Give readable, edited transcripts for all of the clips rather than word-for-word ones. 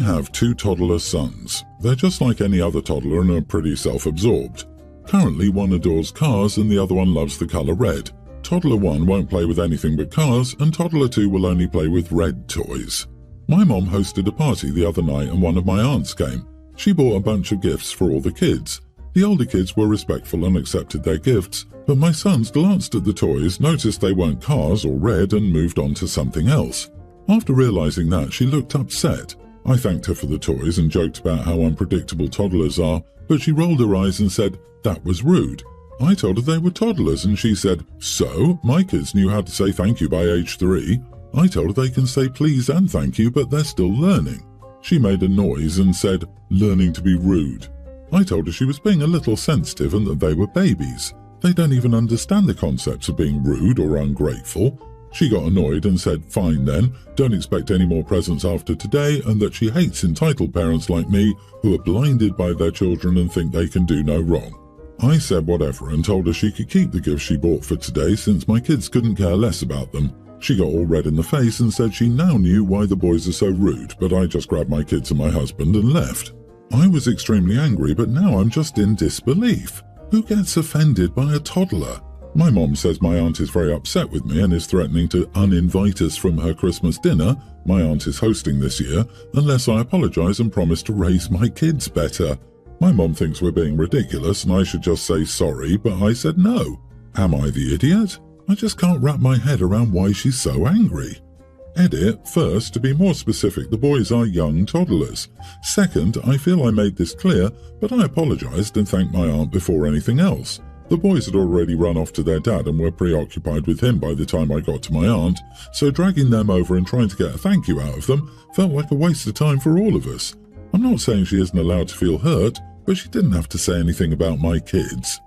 have two toddler sons. They're just like any other toddler and are pretty self-absorbed. Currently, one adores cars and the other one loves the colour red. Toddler 1 won't play with anything but cars, and Toddler 2 will only play with red toys. My mom hosted a party the other night and one of my aunts came. She bought a bunch of gifts for all the kids. The older kids were respectful and accepted their gifts, but my sons glanced at the toys, noticed they weren't cars or red, and moved on to something else. After realizing that, she looked upset. I thanked her for the toys and joked about how unpredictable toddlers are, but she rolled her eyes and said that was rude. I told her they were toddlers and she said, "So, my kids knew how to say thank you by age 3. I told her they can say please and thank you, but they're still learning." She made a noise and said, "Learning to be rude." I told her she was being a little sensitive and that they were babies. They don't even understand the concepts of being rude or ungrateful. She got annoyed and said, "Fine then, don't expect any more presents after today," and that she hates entitled parents like me who are blinded by their children and think they can do no wrong. I said whatever and told her she could keep the gifts she bought for today since my kids couldn't care less about them. She got all red in the face and said she now knew why the boys are so rude, but I just grabbed my kids and my husband and left. I was extremely angry, but now I'm just in disbelief. Who gets offended by a toddler? My mom says my aunt is very upset with me and is threatening to uninvite us from her Christmas dinner my aunt is hosting this year unless I apologize and promise to raise my kids better. My mom thinks we're being ridiculous and I should just say sorry, but I said no. Am I the idiot? I just can't wrap my head around why she's so angry. Edit, first, to be more specific, the boys are young toddlers. Second, I feel I made this clear, but I apologized and thanked my aunt before anything else. The boys had already run off to their dad and were preoccupied with him by the time I got to my aunt, so dragging them over and trying to get a thank you out of them felt like a waste of time for all of us. I'm not saying she isn't allowed to feel hurt, but she didn't have to say anything about my kids.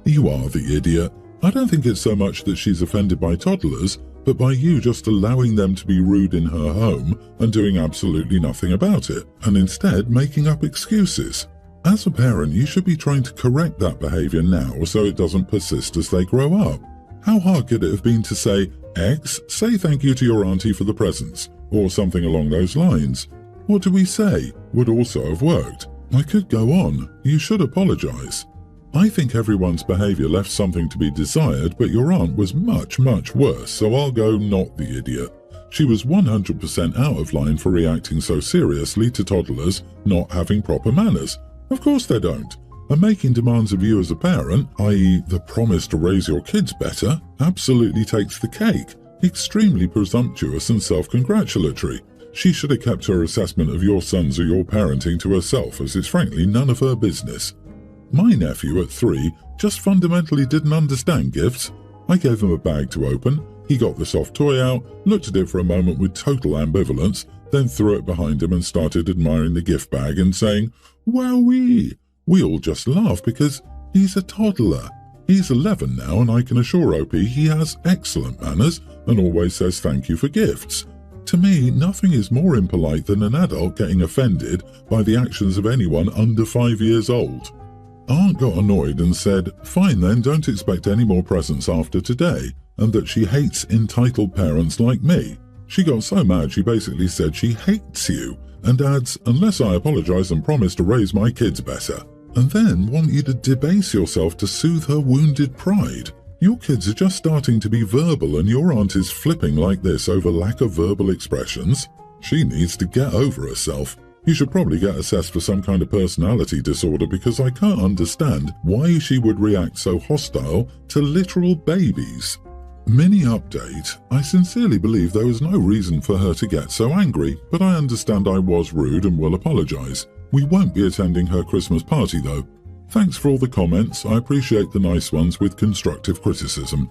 You are the idiot. I don't think it's so much that she's offended by toddlers, but by you just allowing them to be rude in her home and doing absolutely nothing about it, and instead making up excuses. As a parent, you should be trying to correct that behavior now so it doesn't persist as they grow up. How hard could it have been to say, X, say thank you to your auntie for the presents, or something along those lines? What do we say? Would also have worked. I could go on. You should apologize. I think everyone's behavior left something to be desired, but your aunt was much, much worse, so I'll go not the idiot. She was 100% out of line for reacting so seriously to toddlers not having proper manners. Of course they don't. And making demands of you as a parent, i.e. the promise to raise your kids better, absolutely takes the cake. Extremely presumptuous and self-congratulatory. She should have kept her assessment of your sons or your parenting to herself, as it's frankly none of her business. My nephew at 3 just fundamentally didn't understand gifts. I gave him a bag to open. He got the soft toy out, looked at it for a moment with total ambivalence, then threw it behind him and started admiring the gift bag and saying, "Wowee!" We all just laughed because he's a toddler. He's 11 now, and I can assure OP he has excellent manners and always says thank you for gifts. To me, nothing is more impolite than an adult getting offended by the actions of anyone under 5 years old. Aunt got annoyed and said, "Fine then, don't expect any more presents after today," and that she hates entitled parents like me. She got so mad she basically said she hates you, and adds, "Unless I apologize and promise to raise my kids better," and then want you to debase yourself to soothe her wounded pride. Your kids are just starting to be verbal and your aunt is flipping like this over lack of verbal expressions. She needs to get over herself. You should probably get assessed for some kind of personality disorder because I can't understand why she would react so hostile to literal babies. Mini update. I sincerely believe there was no reason for her to get so angry, but I understand I was rude and will apologize. We won't be attending her Christmas party though. Thanks for all the comments. I appreciate the nice ones with constructive criticism.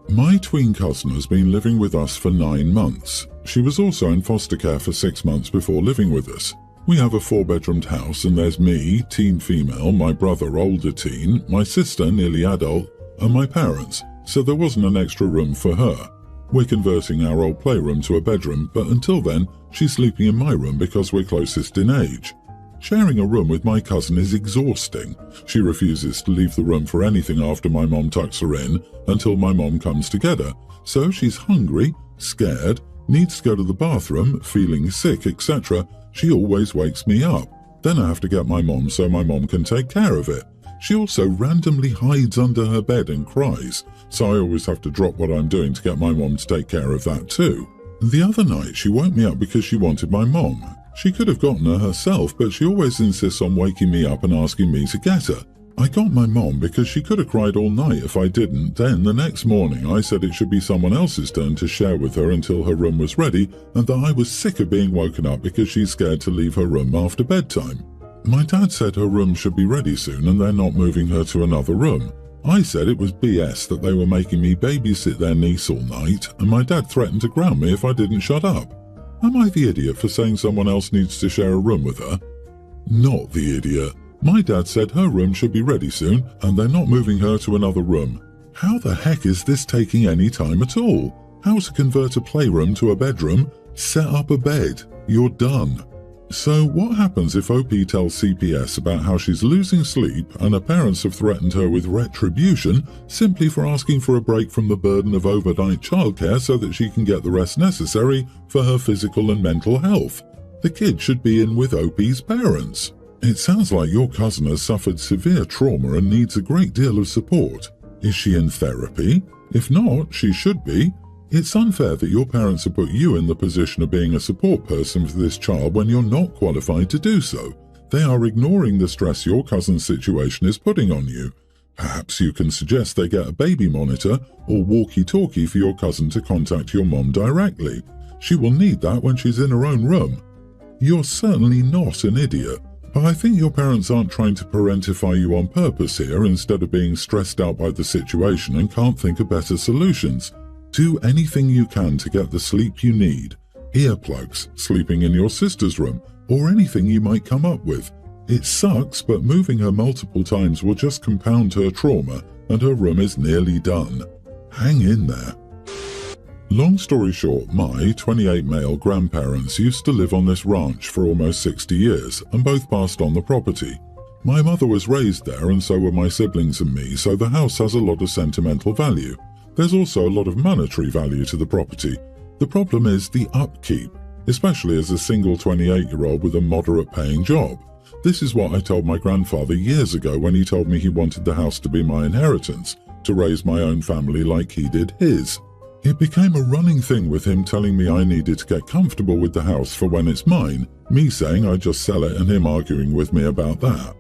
My twin cousin has been living with us for 9 months. She was also in foster care for 6 months before living with us. We have a 4-bedroomed house and there's me, teen female, my brother, older teen, my sister, nearly adult, and my parents, so there wasn't an extra room for her. We're converting our old playroom to a bedroom, but until then, she's sleeping in my room because we're closest in age. Sharing a room with my cousin is exhausting. She refuses to leave the room for anything after my mom tucks her in until my mom comes to get her. So she's hungry, scared, needs to go to the bathroom, feeling sick, etc., She always wakes me up. Then I have to get my mom so my mom can take care of it. She also randomly hides under her bed and cries, so I always have to drop what I'm doing to get my mom to take care of that too. The other night she woke me up because she wanted my mom. She could have gotten her herself, but she always insists on waking me up and asking me to get her. I got my mom because she could have cried all night if I didn't. Then the next morning I said it should be someone else's turn to share with her until her room was ready, and that I was sick of being woken up because she's scared to leave her room after bedtime. My dad said her room should be ready soon and they're not moving her to another room. I said it was BS that they were making me babysit their niece all night, and my dad threatened to ground me if I didn't shut up. Am I the idiot for saying someone else needs to share a room with her? Not the idiot. My dad said her room should be ready soon and they're not moving her to another room. How the heck is this taking any time at all? How to convert a playroom to a bedroom? Set up a bed. You're done. So what happens if OP tells CPS about how she's losing sleep and her parents have threatened her with retribution simply for asking for a break from the burden of overnight childcare so that she can get the rest necessary for her physical and mental health? The kid should be in with OP's parents. It sounds like your cousin has suffered severe trauma and needs a great deal of support. Is she in therapy? If not, she should be. It's unfair that your parents have put you in the position of being a support person for this child when you're not qualified to do so. They are ignoring the stress your cousin's situation is putting on you. Perhaps you can suggest they get a baby monitor or walkie-talkie for your cousin to contact your mom directly. She will need that when she's in her own room. You're certainly not an idiot. But I think your parents aren't trying to parentify you on purpose here instead of being stressed out by the situation and can't think of better solutions. Do anything you can to get the sleep you need. Earplugs, sleeping in your sister's room, or anything you might come up with. It sucks, but moving her multiple times will just compound her trauma and her room is nearly done. Hang in there. Long story short, my 28 male grandparents used to live on this ranch for almost 60 years and both passed on the property. My mother was raised there and so were my siblings and me, so the house has a lot of sentimental value. There's also a lot of monetary value to the property. The problem is the upkeep, especially as a single 28-year-old with a moderate paying job. This is what I told my grandfather years ago when he told me he wanted the house to be my inheritance, to raise my own family like he did his. It became a running thing with him telling me I needed to get comfortable with the house for when it's mine, me saying I'd just sell it and him arguing with me about that.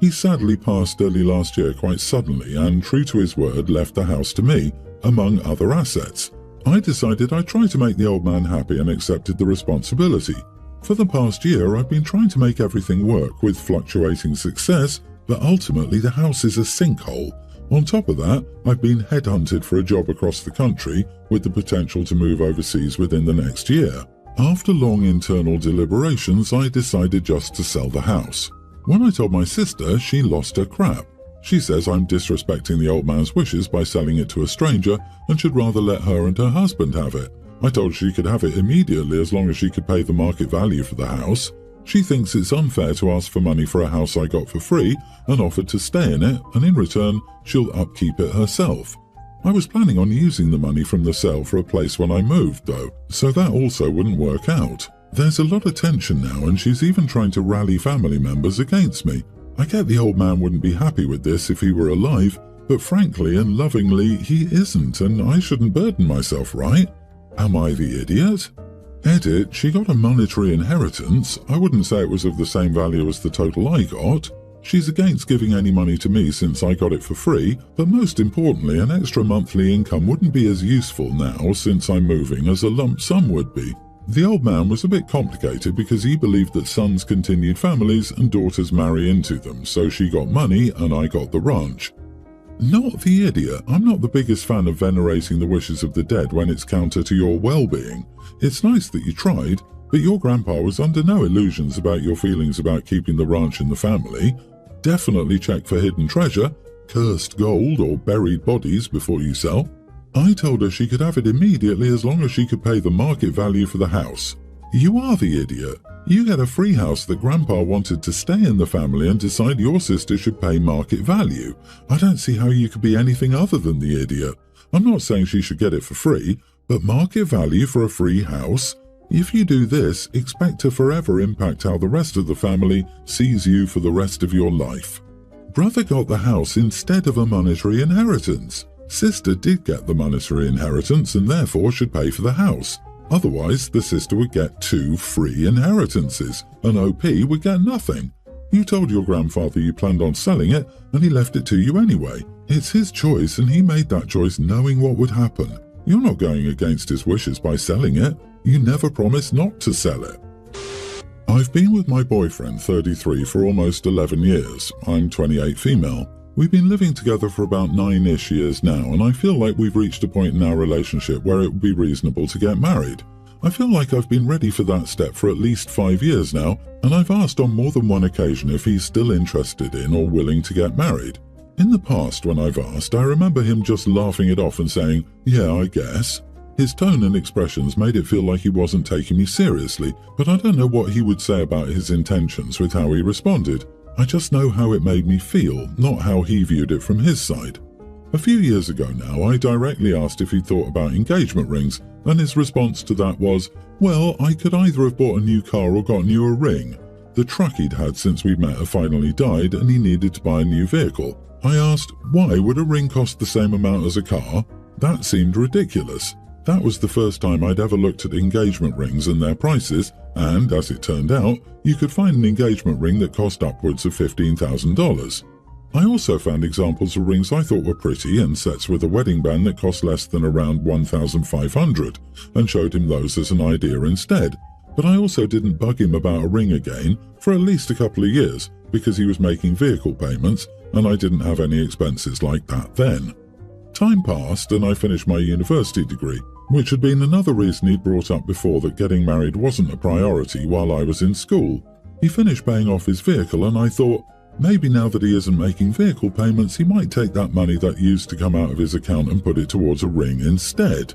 He sadly passed early last year quite suddenly and, true to his word, left the house to me, among other assets. I decided I'd try to make the old man happy and accepted the responsibility. For the past year I've been trying to make everything work with fluctuating success, but ultimately the house is a sinkhole. On top of that, I've been headhunted for a job across the country with the potential to move overseas within the next year. After long internal deliberations, I decided just to sell the house. When I told my sister, she lost her crap. She says I'm disrespecting the old man's wishes by selling it to a stranger and should rather let her and her husband have it. I told her she could have it immediately as long as she could pay the market value for the house. She thinks it's unfair to ask for money for a house I got for free and offered to stay in it, and in return, she'll upkeep it herself. I was planning on using the money from the sale for a place when I moved, though, so that also wouldn't work out. There's a lot of tension now, and she's even trying to rally family members against me. I get the old man wouldn't be happy with this if he were alive, but frankly and lovingly, he isn't, and I shouldn't burden myself, right? Am I the idiot? Edit, she got a monetary inheritance. I wouldn't say it was of the same value as the total I got. She's against giving any money to me since I got it for free, but most importantly, an extra monthly income wouldn't be as useful now since I'm moving as a lump sum would be. The old man was a bit complicated because he believed that sons continued families and daughters marry into them, so she got money and I got the ranch. Not the idiot. I'm not the biggest fan of venerating the wishes of the dead when it's counter to your well-being. It's nice that you tried, but your grandpa was under no illusions about your feelings about keeping the ranch in the family. Definitely check for hidden treasure, cursed gold or buried bodies before you sell. I told her she could have it immediately as long as she could pay the market value for the house. You are the idiot. You get a free house that Grandpa wanted to stay in the family and decide your sister should pay market value. I don't see how you could be anything other than the idiot. I'm not saying she should get it for free, but market value for a free house? If you do this, expect to forever impact how the rest of the family sees you for the rest of your life. Brother got the house instead of a monetary inheritance. Sister did get the monetary inheritance and therefore should pay for the house. Otherwise, the sister would get 2 free inheritances, and OP would get nothing. You told your grandfather you planned on selling it, and he left it to you anyway. It's his choice, and he made that choice knowing what would happen. You're not going against his wishes by selling it. You never promised not to sell it. I've been with my boyfriend, 33, for almost 11 years. I'm 28 female. We've been living together for about 9-ish years now, and I feel like we've reached a point in our relationship where it would be reasonable to get married. I feel like I've been ready for that step for at least 5 years now, and I've asked on more than one occasion if he's still interested in or willing to get married. In the past, when I've asked, I remember him just laughing it off and saying, "Yeah, I guess." His tone and expressions made it feel like he wasn't taking me seriously, but I don't know what he would say about his intentions with how he responded. I just know how it made me feel, not how he viewed it from his side. A few years ago now, I directly asked if he'd thought about engagement rings, and his response to that was, "Well, I could either have bought a new car or gotten you a ring." The truck he'd had since we'd met had finally died, and he needed to buy a new vehicle. I asked, why would a ring cost the same amount as a car? That seemed ridiculous. That was the first time I'd ever looked at engagement rings and their prices, and, as it turned out, you could find an engagement ring that cost upwards of $15,000. I also found examples of rings I thought were pretty and sets with a wedding band that cost less than around $1,500, and showed him those as an idea instead. But I also didn't bug him about a ring again for at least a couple of years, because he was making vehicle payments, and I didn't have any expenses like that then. Time passed and I finished my university degree, which had been another reason he'd brought up before that getting married wasn't a priority while I was in school. He finished paying off his vehicle and I thought, maybe now that he isn't making vehicle payments, he might take that money that used to come out of his account and put it towards a ring instead.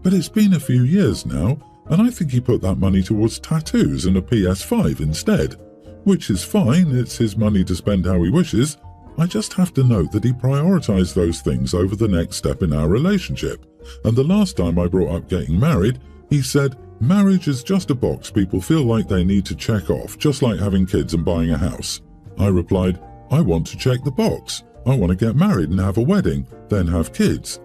But it's been a few years now, and I think he put that money towards tattoos and a PS5 instead. Which is fine, it's his money to spend how he wishes. I just have to note that he prioritized those things over the next step in our relationship. And the last time I brought up getting married, he said, "Marriage is just a box people feel like they need to check off, just like having kids and buying a house." I replied, "I want to check the box. I want to get married and have a wedding, then have kids."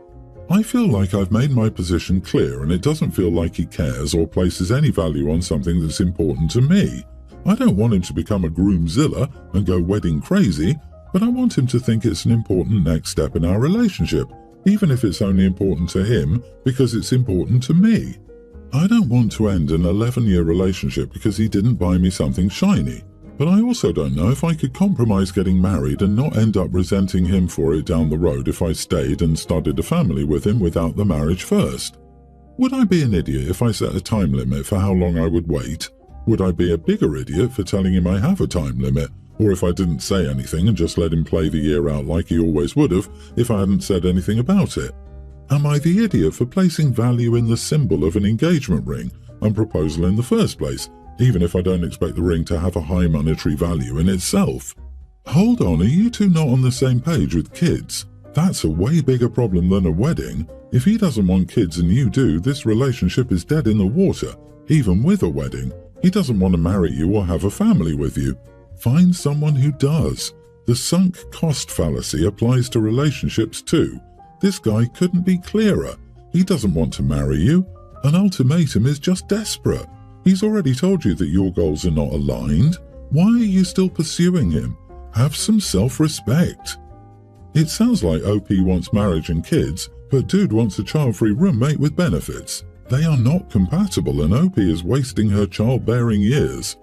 I feel like I've made my position clear and it doesn't feel like he cares or places any value on something that's important to me. I don't want him to become a groomzilla and go wedding crazy, but I want him to think it's an important next step in our relationship, even if it's only important to him because it's important to me. I don't want to end an 11-year relationship because he didn't buy me something shiny, but I also don't know if I could compromise getting married and not end up resenting him for it down the road if I stayed and started a family with him without the marriage first. Would I be an idiot if I set a time limit for how long I would wait? Would I be a bigger idiot for telling him I have a time limit? Or if I didn't say anything and just let him play the year out like he always would have if I hadn't said anything about it? Am I the idiot for placing value in the symbol of an engagement ring and proposal in the first place, even if I don't expect the ring to have a high monetary value in itself? Hold on, are you two not on the same page with kids? That's a way bigger problem than a wedding. If he doesn't want kids and you do, this relationship is dead in the water, even with a wedding. He doesn't want to marry you or have a family with you. Find someone who does. The sunk cost fallacy applies to relationships too. This guy couldn't be clearer. He doesn't want to marry you. An ultimatum is just desperate. He's already told you that your goals are not aligned. Why are you still pursuing him? Have some self-respect. It sounds like OP wants marriage and kids, but dude wants a child-free roommate with benefits. They are not compatible and OP is wasting her childbearing years.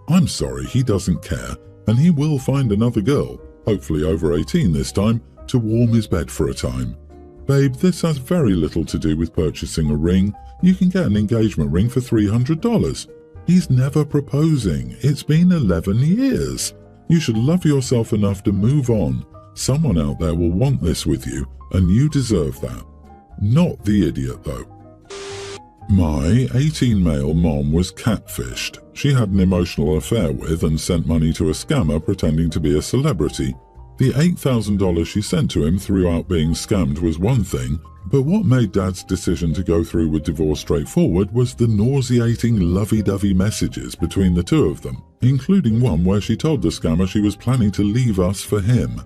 I'm sorry, he doesn't care, and he will find another girl, hopefully over 18 this time, to warm his bed for a time. Babe, this has very little to do with purchasing a ring. You can get an engagement ring for $300. He's never proposing. It's been 11 years. You should love yourself enough to move on. Someone out there will want this with you, and you deserve that. Not the idiot, though. My 18-male mom was catfished. She had an emotional affair with and sent money to a scammer pretending to be a celebrity. The $8,000 she sent to him throughout being scammed was one thing, but what made Dad's decision to go through with divorce straightforward was the nauseating lovey-dovey messages between the two of them, including one where she told the scammer she was planning to leave us for him.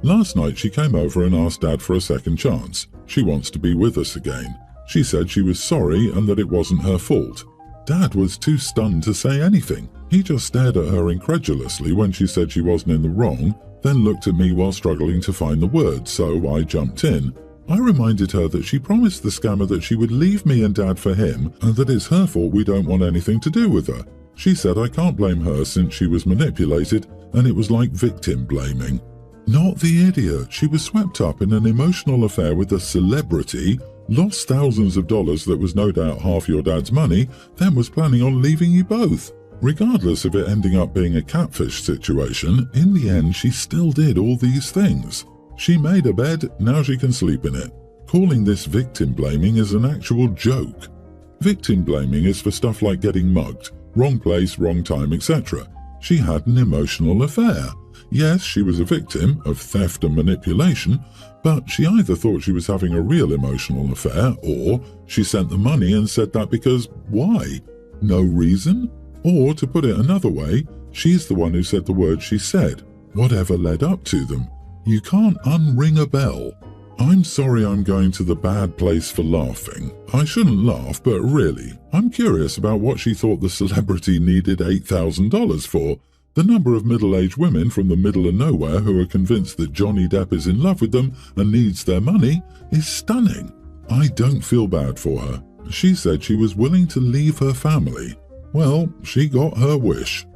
Last night she came over and asked Dad for a second chance. She wants to be with us again. She said she was sorry and that it wasn't her fault. Dad was too stunned to say anything. He just stared at her incredulously when she said she wasn't in the wrong, then looked at me while struggling to find the words, so I jumped in. I reminded her that she promised the scammer that she would leave me and Dad for him and that it's her fault we don't want anything to do with her. She said I can't blame her since she was manipulated and it was like victim blaming. Not the idiot. She was swept up in an emotional affair with a celebrity, lost thousands of dollars that was no doubt half your dad's money, then was planning on leaving you both. Regardless of it ending up being a catfish situation, in the end she still did all these things. She made a bed, now she can sleep in it. Calling this victim blaming is an actual joke. Victim blaming is for stuff like getting mugged, wrong place, wrong time, etc. She had an emotional affair. Yes, she was a victim of theft and manipulation, but she either thought she was having a real emotional affair, or she sent the money and said that because why? No reason? Or, to put it another way, she's the one who said the words she said. Whatever led up to them. You can't unring a bell. I'm sorry I'm going to the bad place for laughing. I shouldn't laugh, but really, I'm curious about what she thought the celebrity needed $8,000 for. The number of middle-aged women from the middle of nowhere who are convinced that Johnny Depp is in love with them and needs their money is stunning. I don't feel bad for her. She said she was willing to leave her family. Well, she got her wish.